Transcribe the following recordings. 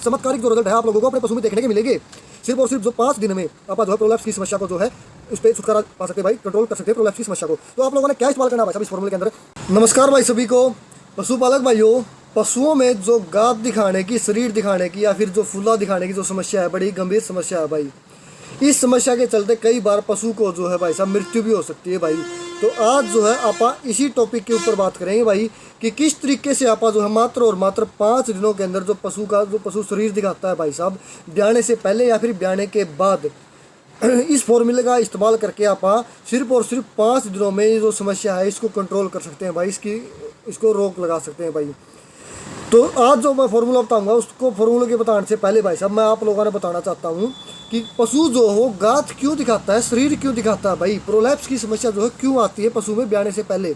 चमत्कारिक जो रिजल्ट है आप लोगों को अपने पशु में देखने के मिलेंगे। सिर्फ और सिर्फ जो 5 दिन में आप जो है प्रोलैप्स की समस्या को जो है उस पर छुटकारा पा सकते हैं भाई, कंट्रोल कर सकते हैं प्रोलैप्स की समस्या को। तो आप लोगों ने क्या इस्तेमाल करना है भाई साहब इस फॉर्मूले के अंदर। नमस्कार भाई सभी को। पशुपालक भाइयों, पशुओं में जो गात दिखाने की, शरीर दिखाने की या फिर जो फूला दिखाने की जो समस्या है, बड़ी गंभीर समस्या है भाई। इस समस्या के चलते कई बार पशु को जो है भाई साहब मृत्यु भी हो सकती है भाई। तो आज जो है आप इसी टॉपिक के ऊपर बात करेंगे भाई कि किस तरीके से आप जो है मात्र और मात्र 5 दिनों के अंदर जो पशु शरीर दिखाता है भाई साहब, ब्याने से पहले या फिर ब्याने के बाद, इस फॉर्मूले का इस्तेमाल करके आप सिर्फ और सिर्फ 5 दिनों में ये जो समस्या है इसको कंट्रोल कर सकते हैं भाई, इसको रोक लगा सकते हैं भाई। तो आज जो मैं फार्मूला बताऊंगा उसको फार्मूले के बताने से पहले भाई साहब मैं आप लोगों ने बताना चाहता हूँ कि पशु जो हो गात क्यों दिखाता है, शरीर क्यों दिखाता है भाई, प्रोलैप्स की समस्या जो है क्यों आती है पशु में ब्याने से पहले।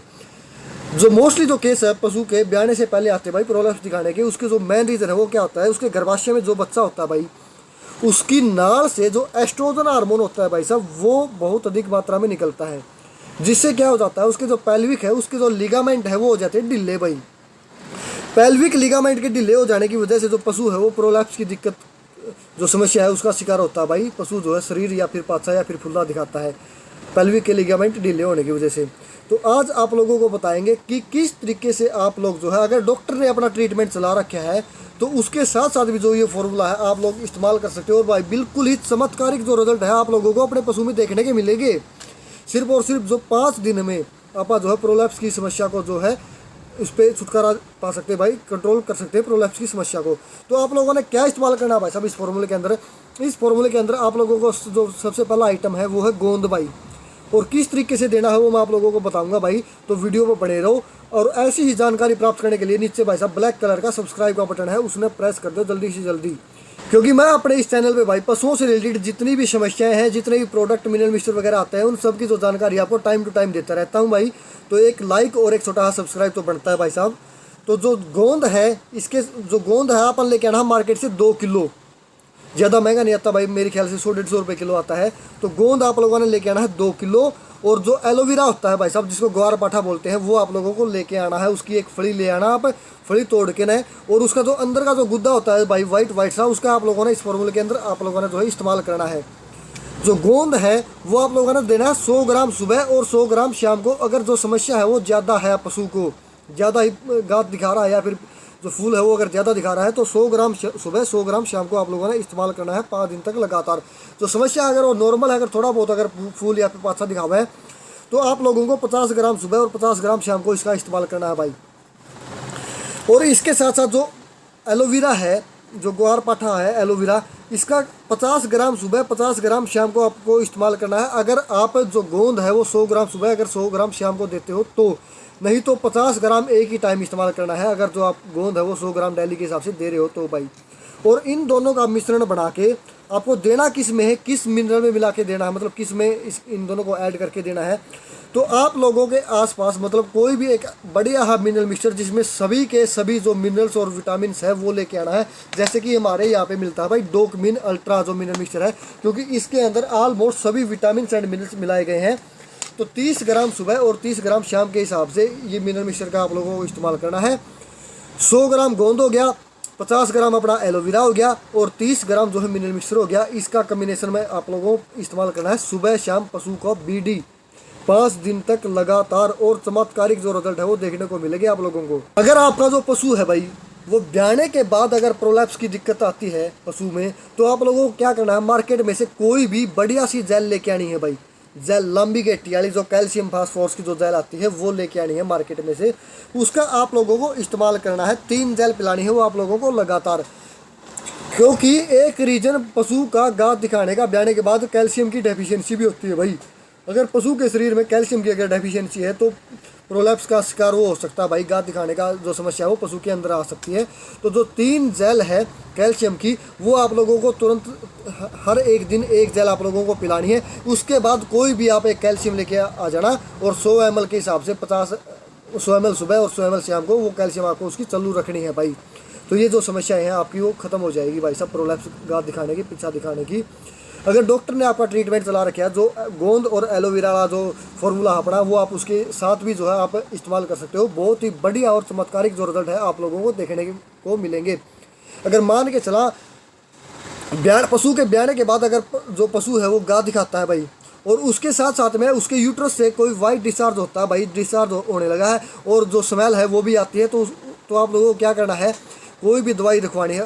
जो मोस्टली जो केस है पशु के ब्याने से पहले आते हैं भाई प्रोलैप्स दिखाने के, उसके जो मेन रीज़न है वो क्या होता है, उसके गर्भाशय में जो बच्चा होता है भाई, उसकी नाड़ से जो एस्ट्रोजन हार्मोन होता है भाई साहब वो बहुत अधिक मात्रा में निकलता है, जिससे क्या हो जाता है उसके जो पेल्विक है, उसके जो लिगामेंट है वो हो जाते हैं ढीले भाई। पेल्विक लिगामेंट के ढीले हो जाने की वजह से जो पशु है वो प्रोलैप्स की दिक्कत जो समस्या है उसका शिकार होता है भाई। पशु जो है शरीर या फिर पाछा या फिर फुल्ला दिखाता है पेल्विक के लिगामेंट ढीले होने की वजह से। तो आज आप लोगों को बताएंगे कि किस तरीके से आप लोग जो है, अगर डॉक्टर ने अपना ट्रीटमेंट चला रखा है तो उसके साथ साथ भी जो ये फॉर्मूला है आप लोग इस्तेमाल कर सकते हो और भाई बिल्कुल ही चमत्कारिक जो रिजल्ट है आप लोगों को अपने पशु में देखने के मिलेंगे। सिर्फ और सिर्फ जो 5 दिन में आप जो है प्रोलैप्स की समस्या को जो है इस पर छुटकारा पा सकते हैं भाई, कंट्रोल कर सकते हैं प्रोलैप्स की समस्या को। तो आप लोगों ने क्या इस्तेमाल करना है भाई साहब इस फॉर्मूले के अंदर। इस फॉर्मूले के अंदर आप लोगों को जो सबसे पहला आइटम है वो है गोंद भाई, और किस तरीके से देना है वो मैं आप लोगों को बताऊंगा भाई। तो वीडियो पर बने रहो और ऐसी ही जानकारी प्राप्त करने के लिए नीचे भाई साहब ब्लैक कलर का सब्सक्राइब का बटन है उसने प्रेस कर दो जल्दी से जल्दी, क्योंकि मैं अपने इस चैनल पे भाई पशुओं से रिलेटेड जितनी भी समस्याएं हैं, जितने भी प्रोडक्ट मिनरल मिक्सचर वगैरह आते हैं उन सब की जो जानकारी आपको टाइम टू टाइम देता रहता हूं भाई। तो एक लाइक और एक छोटा सा सब्सक्राइब तो बनता है भाई साहब। तो जो गोंद है, इसके जो गोंद है अपन लेके आना मार्केट से 2 किलो, ज़्यादा महंगा नहीं आता भाई, मेरे ख्याल से 100-150 रुपये किलो आता है। तो गोंद आप लोगों ने लेके आना है 2 किलो। और जो एलोवेरा होता है भाई साहब जिसको ग्वार पाठा बोलते हैं वो आप लोगों को लेके आना है, उसकी एक फली ले आना, आप फली तोड़ के ना, और उसका जो अंदर का जो गुद्दा होता है भाई वाइट सा, उसका आप लोगों ने इस फॉर्मूले के अंदर आप लोगों ने जो है इस्तेमाल करना है। जो गोंद है वो आप लोगों ने देना है 100 ग्राम सुबह और 100 ग्राम शाम को। अगर जो समस्या है वो ज़्यादा है, पशु को ज़्यादा ही गात दिखा रहा है या फिर जो फूल है वो अगर ज़्यादा दिखा रहा है तो 100 ग्राम सुबह 100 ग्राम शाम को आप लोगों ने इस्तेमाल करना है 5 दिन तक लगातार। जो समस्या अगर वो नॉर्मल है, अगर थोड़ा बहुत अगर फूल या फिर पाछा दिखा हुआ है तो आप लोगों को 50 ग्राम सुबह और 50 ग्राम शाम को इसका इस्तेमाल करना है भाई। और इसके साथ साथ जो एलोवेरा है, जो ग्वार पाठा है एलोवेरा, इसका 50 ग्राम सुबह 50 ग्राम शाम को आपको इस्तेमाल करना है। अगर आप जो गोंद है वो 100 ग्राम सुबह अगर 100 ग्राम शाम को देते हो तो, नहीं तो 50 ग्राम एक ही टाइम इस्तेमाल करना है अगर जो आप गोंद है वो 100 ग्राम डेली के हिसाब से दे रहे हो तो भाई। और इन दोनों का मिश्रण बना के आपको देना किस में है, किस मिनरल में मिला के देना है, मतलब किस में इन दोनों को ऐड करके देना है। तो आप लोगों के आसपास मतलब कोई भी एक बढ़िया मिनरल मिक्सचर जिसमें सभी के सभी जो मिनरल्स और विटामिन है वो लेके आना है। जैसे कि हमारे यहाँ पे मिलता है भाई डोकमिन अल्ट्रा जो मिनरल मिक्सचर है, क्योंकि इसके अंदर ऑलमोस्ट सभी विटामिन एंड मिनरल्स मिलाए गए हैं। तो 30 ग्राम सुबह और 30 ग्राम शाम के हिसाब से ये मिनरल मिक्सचर का आप लोगों को इस्तेमाल करना है। 100 ग्राम गोंद हो गया, 50 ग्राम अपना एलोवेरा हो गया और 30 ग्राम जो है मिनरल मिक्सचर हो गया। इसका कम्बिनेशन में आप लोगों को इस्तेमाल करना है सुबह शाम पशु को बीडी 5 दिन तक लगातार, और चमत्कारिक जो रिजल्ट है वो देखने को मिलेगा आप लोगों को। अगर आपका जो पशु है भाई वो ब्याने के बाद अगर प्रोलैप्स की दिक्कत आती है पशु में तो आप लोगों को क्या करना है, मार्केट में से कोई भी बढ़िया सी जेल लेके आनी है भाई। जेल लंबी गेटी वाली जो कैल्शियम फास्फोरस की जो जेल आती है वो लेके आनी है मार्केट में से। उसका आप लोगों को इस्तेमाल करना है, 3 जेल पिलानी है वो आप लोगों को लगातार। क्योंकि एक रीजन पशु का गात दिखाने का ब्याने के बाद कैल्शियम की डेफिशिएंसी भी होती है भाई। अगर पशु के शरीर में कैल्शियम की अगर डेफिशिएंसी है तो प्रोलैप्स का शिकार वो हो सकता है भाई, गात दिखाने का जो समस्या है वो पशु के अंदर आ सकती है। तो जो 3 जेल है कैल्शियम की वो आप लोगों को तुरंत हर एक दिन 1 जेल आप लोगों को पिलानी है। उसके बाद कोई भी आप एक कैल्शियम लेके आ जाना और 100 ml के हिसाब से 100 ml सुबह और 100 ml शाम को वो कैल्शियम आपको उसकी चालू रखनी है भाई। तो ये जो समस्याएं हैं आपकी वो खत्म हो जाएगी भाई साहब, प्रोलैप्स गात दिखाने की, पीछा दिखाने की। अगर डॉक्टर ने आपका ट्रीटमेंट चला रखा है, जो गोंद और एलोवेरा वाला जो फॉर्मूला अपना वो आप उसके साथ भी जो है आप इस्तेमाल कर सकते हो। बहुत ही बढ़िया और चमत्कारिक जो रिजल्ट है आप लोगों को देखने को मिलेंगे। अगर मान के चला पशु के ब्याने के बाद अगर जो पशु है वो गाय दिखाता है भाई, और उसके साथ साथ में उसके यूट्रस से कोई वाइट डिस्चार्ज होता है भाई, डिस्चार्ज होने लगा है और जो स्मेल है वो भी आती है, तो आप लोगों को क्या करना है, कोई भी दवाई रखवानी है,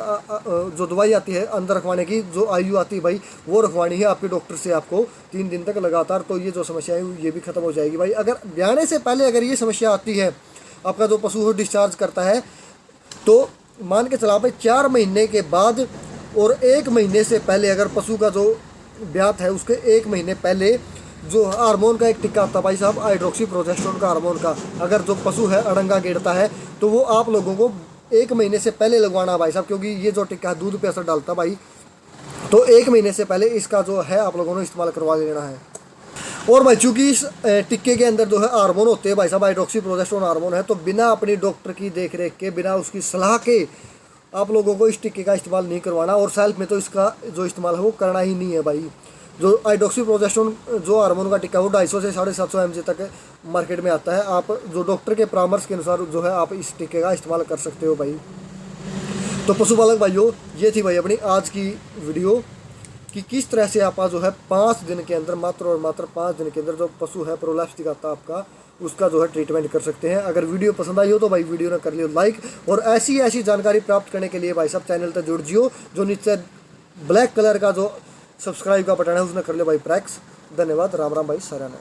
जो दवाई आती है अंदर रखवाने की, जो आयु आती है भाई वो रखवानी है आपके डॉक्टर से आपको 3 दिन तक लगातार। तो ये जो समस्या है ये भी ख़त्म हो जाएगी भाई। अगर ब्याने से पहले अगर ये समस्या आती है, आपका जो पशु है डिस्चार्ज करता है, तो मान के चला भाई 4 महीने के बाद और 1 महीने से पहले, अगर पशु का जो ब्यात है उसके 1 महीने पहले जो हार्मोन का एक टिक्का आता है भाई साहब, हाइड्रोक्सी प्रोजेस्टेरोन का हार्मोन का, अगर जो पशु है अड़ंगा गेड़ता है तो वो आप लोगों को 1 महीने से पहले लगवाना है भाई साहब, क्योंकि ये जो टिक्का दूध पे असर डालता है भाई, तो 1 महीने से पहले इसका जो है आप लोगों ने इस्तेमाल करवा लेना है। और भाई चूँकि इस टिक्के के अंदर जो है हार्मोन होते हैं भाई साहब, हाइड्रोक्सी प्रोजेस्टेरोन हार्मोन है, तो बिना अपनी डॉक्टर की देख रेख के, बिना उसकी सलाह के आप लोगों को इस टिक्के का इस्तेमाल नहीं करवाना, और सेल्फ में तो इसका जो इस्तेमाल है वो करना ही नहीं है भाई। जो हाइड्रोक्सी प्रोजेस्टेरोन जो हार्मोन का टिक्का है वो 250 से 750 mg तक मार्केट में आता है। आप जो डॉक्टर के परामर्श के अनुसार जो है आप इस टिक्के का इस्तेमाल कर सकते हो भाई। तो पशुपालक भाइयों, ये थी भाई अपनी आज की वीडियो कि किस तरह से आप जो है 5 दिन के अंदर, मात्र और मात्र 5 दिन के अंदर जो पशु है प्रोलैप्स दिखाता है आपका, उसका जो है ट्रीटमेंट कर सकते हैं। अगर वीडियो पसंद आई हो तो भाई वीडियो ने कर लियो लाइक, और ऐसी जानकारी प्राप्त करने के लिए भाई सब चैनल तक जुड़ जियो। जो नीचे ब्लैक कलर का जो सब्सक्राइब का बटन है उसने कर लियो भाई प्रेस। धन्यवाद, राम राम भाई, सारा ने।